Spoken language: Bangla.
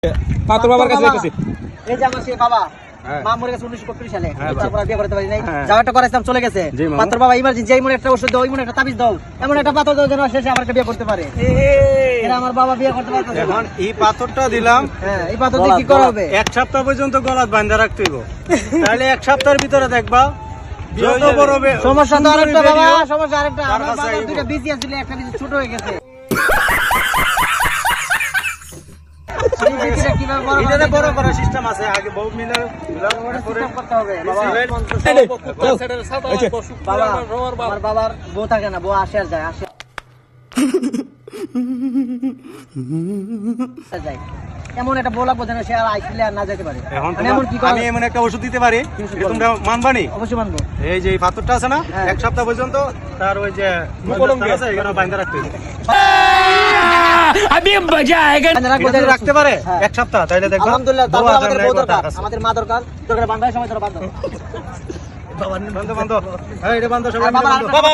পাত্র বাবার কাছে রেখেছি। এই যে আমার সেই বাবা মা মরে গেছে 1931 সালে, তারপর বিয়ে করতে পারি নাই, যাওয়াটা করাইছিলাম চলে গেছে। পাত্র বাবা ইমার্জেন্সি এমন একটা ওষুধ দাও, এমন একটা তাবিজ দাও, এমন একটা পাথর দাও যেন শেষে আমাকে বিয়ে করতে পারে। এটা আমার বাবা বিয়ে করতে পারতো। এখন এই পাথরটা দিলাম, হ্যাঁ এই পাথর দিয়ে কি করা হবে? এক সপ্তাহ পর্যন্ত গলাত বাঁধা রাখতে হইব। তাহলে এক সপ্তাহের ভিতরে দেখবা যত বড় সমস্যা তো আরেকটা বাবা, সমস্যা আরেকটা, আমার বাবা দুইটা বিজি আছিল, একটা বিজি ছোট হয়ে গেছে। এটা বড় করার সিস্টেম আছে, আগে বউ মিলে করতে হবে বাবা। আমার বাবার বউ থাকে না, বউ আসে আর যায়, আসে যায়। এমন একটা বউ লাগবে যেন সে আর আইসলে আর না যেতে পারে। আমি এমন একটা ওষুধ দিতে পারি, তোমরা মানবানি? অবশ্যই মানবো। এই যে এই পাথরটা আছে না, এক সপ্তাহ পর্যন্ত তার ওই যে আছে এখানে বাঁধা রাখতে হবে। রাখতে পারে এক সপ্তাহ, তাইলে দেখবা আলহামদুলিল্লাহ। তারপর আমাদের বউ দরকার, আমাদের মা দরকার, দরকার বান্ধার সময় ধরে বান্ধব। বান্ধব বান্ধব, হ্যাঁ এটা বান্ধব, সবাই বাবা বাবা